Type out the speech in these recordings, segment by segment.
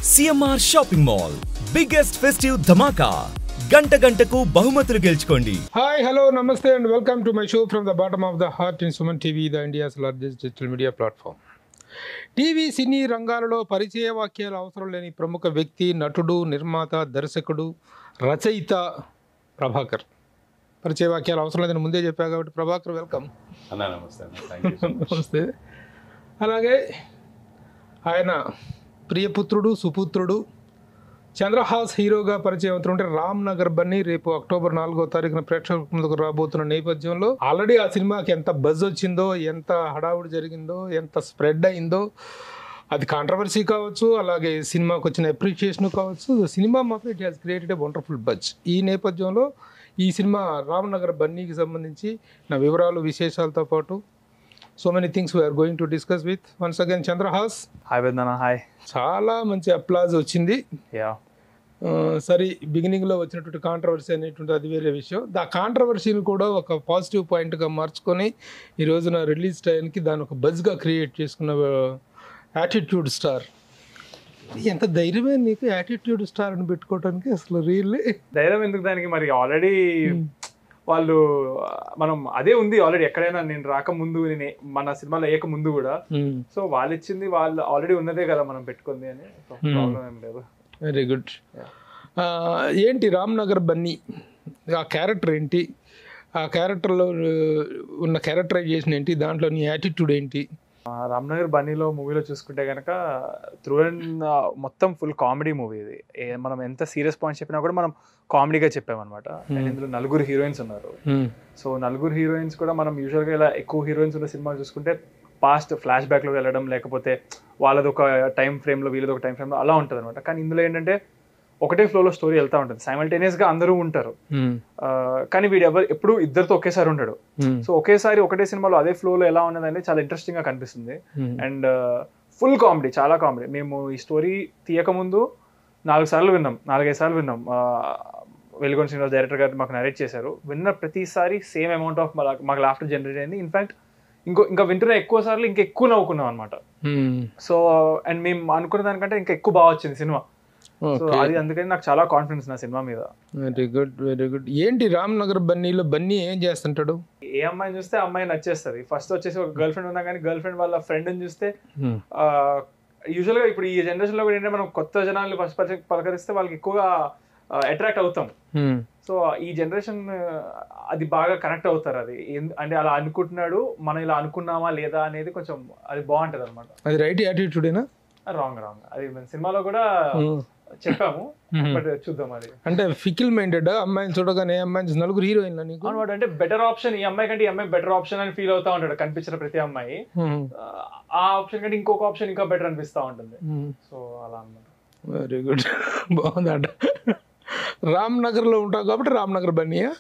CMR shopping mall biggest festive ధమాకా గంటకు బహుమతులు గెలుచుకోండి. హాయ్ హలో నమస్తే and welcome to my show from the bottom of the heart in Suman TV, the India's largest digital media platform. TV సినీ రంగాలలో పరిచయ వాక్యాలు అవసరం లేని ప్రముఖ వ్యక్తి, నటుడు, నిర్మాత, దర్శకుడు, రచయిత ప్రభాకర్. పరిచయ వాక్యాలు అవసరం లేదని ముందే చెప్పా కాబట్టి ప్రభాకర్ వెల్కమ్. నమస్తే. అలాగే ఆయన ప్రియపుత్రుడు, సుపుత్రుడు, చంద్రహాస్ హీరోగా పరిచయం అవుతుంటే రామ్ నగర్ బన్నీ రేపు అక్టోబర్ 4వ తారీఖున ప్రేక్షకుల ముందుకు రాబోతున్న నేపథ్యంలో ఆల్రెడీ ఆ సినిమాకి ఎంత బజ్ వచ్చిందో, ఎంత హడావుడి జరిగిందో, ఎంత స్ప్రెడ్ అయిందో, అది కాంట్రవర్సీ కావచ్చు, అలాగే సినిమాకి వచ్చిన అప్రిషియేషన్ కావచ్చు. సినిమా మాత్రం it has created a wonderful buzz. ఈ నేపథ్యంలో ఈ సినిమా రామ్ నగర్ బన్నీకి సంబంధించి నా వివరాలు, విశేషాలతో పాటు so many things we are going to discuss with once again Chandrahas. Hi Vedana. Hi. చాలా మంచి అప్లాజ్ వచ్చింది. యా, సరే, బిగినింగ్లో వచ్చినటువంటి కాంట్రవర్సీ అనేటువంటి అది వేరే విషయం. ఆ కాంట్రవర్సీని కూడా ఒక పాజిటివ్ పాయింట్గా మార్చుకొని ఈ రోజున రిలీజ్ టైంకి దాన్ని ఒక బజ్గా క్రియేట్ చేసుకున్న యాటిట్యూడ్ స్టార్. ఎంత ధైర్యమే నీకు యాటిట్యూడ్ స్టార్ అని పెట్టుకోవడానికి? అసలు రియల్లీ ధైర్యం ఎందుకు దానికి? మరి ఆల్రెడీ వాళ్ళు మనం అదే ఉంది ఆల్రెడీ. ఎక్కడైనా నేను రాకముందు, నేను మన సినిమాలో వేయక ముందు కూడా సో వాళ్ళు ఇచ్చింది, వాళ్ళు ఆల్రెడీ ఉన్నదే కదా మనం పెట్టుకుంది అని ప్రాబ్లం ఏం లేదు. Very good. ఏంటి రామ్ నగర్ బన్నీ ఆ క్యారెక్టర్ ఏంటి? ఆ క్యారెక్టర్లో ఉన్న క్యారెక్టరైజేషన్ ఏంటి? దాంట్లో నీ యాటిట్యూడ్ ఏంటి? రామ్ నగర్ బన్నీలో మూవీలో చూసుకుంటే కనుక త్రూ అండ్ మొత్తం ఫుల్ కామెడీ మూవీ ఇది. మనం ఎంత సీరియస్ పాయింట్స్ చెప్పినా కూడా మనం కామెడీగా చెప్పామన్నమాట. ఇందులో నలుగురు హీరోయిన్స్ ఉన్నారు. సో నలుగురు హీరోయిన్స్ కూడా మనం యూజువల్గా ఇలా ఎక్కువ హీరోయిన్స్ ఉన్న సినిమాలు చూసుకుంటే పాస్ట్ ఫ్లాష్ బ్యాక్లో వెళ్ళడం, లేకపోతే వాళ్ళది ఒక టైం ఫ్రేమ్లో, వీళ్ళది ఒక టైం ఫ్రేమ్లో అలా ఉంటుంది అనమాట. కానీ ఇందులో ఏంటంటే ఒకటే ఫ్లోలో స్టోరీ వెళ్తూ ఉంటుంది. సైమల్టేనియస్గా అందరూ ఉంటారు, కానీ వీడు ఎప్పుడు ఇద్దరితో ఒకేసారి ఉంటాడు. సో ఒకేసారి ఒకటే సినిమాలో అదే ఫ్లోలో ఎలా ఉన్నదంటే చాలా ఇంట్రెస్టింగ్గా కనిపిస్తుంది. అండ్ ఫుల్ కామెడీ, చాలా కామెడీ. మేము ఈ స్టోరీ తీయకముందు 4-5 సార్లు విన్నాం. వెలుగొండ శ్రీనివాస్ డైరెక్టర్ గారు మాకు నరేట్ చేశారు. విన్న ప్రతిసారి సేమ్ అమౌంట్ ఆఫ్ మాకు లాఫ్టర్ జనరేట్ అయింది. ఇన్ఫాక్ట్ ఇంకా వింటున్న ఎక్కువ సార్లు ఇంకా ఎక్కువ నవ్వుకున్నాం అనమాట. సో అండ్ మేము అనుకున్న దానికంటే ఇంకా ఎక్కువ బాగా వచ్చింది సినిమా. సో అది అందుకని నాకు చాలా కాన్ఫిడెన్స్ నా సినిమా మీద. Very good, very good. ఏంటి రామ్ నగర్ బన్నీలో బన్నీ ఏం చేస్తుంటాడు? ఏ అమ్మాయిని చూస్తే అమ్మాయి నచ్చేస్తుంది. ఫస్ట్ వచ్చేసి ఒక గర్ల్ ఫ్రెండ్ ఉన్నా కానీ గర్ల్ ఫ్రెండ్ వాళ్ళ ఫ్రెండ్ని చూస్తే యూజువల్గా ఇప్పుడు ఈ జనరేషన్లో కూడా ఏంటంటే మనం కొత్త జనాల్ని ఫస్ట్ పలకరిస్తే వాళ్ళకి ఎక్కువగా అట్రాక్ట్ అవుతాం. సో ఈ జనరేషన్ అది బాగా కనెక్ట్ అవుతారు. అది అంటే అలా అనుకుంటున్నాడు, మనం ఇలా అనుకున్నామా లేదా అనేది కొంచెం అది బాగుంటది అనమాట. అది రైట్ యాటిట్యూడేనా? రాంగ్ అది సినిమాలో కూడా చెప్పాము, బట్ చూద్దాం. అది అంటే ఫికిల్ మైండెడ్ అమ్మాయిని చూడగానే, అమ్మాయిని నలుగురు హీరోయిన్లు నీకు అనమాట. అంటే బెటర్ ఆప్షన్ ఈ అమ్మాయి కంటే ఈ అమ్మాయి బెటర్ ఆప్షన్ అని ఫీల్ అవుతా ఉంటాడు కనిపించిన ప్రతి అమ్మాయి. ఆ ఆప్షన్ కంటే ఇంకొక ఆప్షన్ ఇంకా బెటర్ అనిపిస్తా ఉంటుంది. సో అలా అనమాట. వెరీ గుడ్, బాగుందంట. రామ్ నగర్ లో ఉంటావు కాబట్టి రామ్ నగర్ బన్నీయా?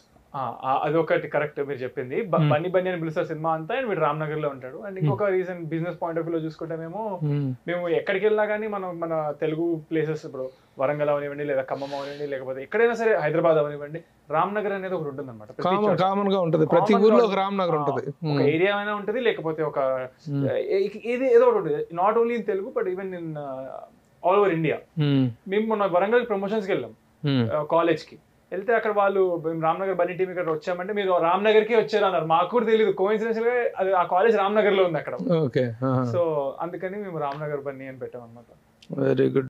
అది ఒకటి కరెక్ట్ మీరు చెప్పింది. బన్నీ అని పిలుస్తారు సినిమా అంతా, అండ్ వీడు రామ్ నగర్ లో ఉంటాడు. అండ్ ఇంకొక reason business point of view లో చూసుకుంటే మేము ఎక్కడికి వెళ్ళినా కానీ మన తెలుగు ప్లేసెస్, ఇప్పుడు వరంగల్ అవనివ్వండి, లేదా ఖమ్మం అవనివ్వండి, లేకపోతే ఎక్కడైనా సరే హైదరాబాద్ అవనివ్వండి, రామ్ నగర్ అనేది ఒకటి ఉంటుంది అనమాట. కామన్ గా ఉంటుంది, ప్రతి ఊర్లో ఒక రామ్ నగర్ ఉంటుంది. ఒక ఏరియా అయినా ఉంటుంది, లేకపోతే ఒక ఏదో ఒకటి ఉంటుంది. Not only in Telugu but even in all over India. మేము మొన్న వరంగల్ ప్రమోషన్స్కి వెళ్ళాం కాలేజ్ కి. వెళ్తే అక్కడ వాళ్ళు మేము రామ్నగర్ బన్నీ టీం ఇక్కడ వచ్చామంటే మీరు రామ్నగర్ కి వచ్చారు అన్నారు. మాకు కూడా తెలియదు, కోఇన్సిడెన్స్ గా అది ఆ కాలేజ్ రామ్నగర్ లో ఉంది అక్కడ. సో అందుకని మేము రామ్నగర్ బన్నీ అని పెట్టాం అనమాట. Very good.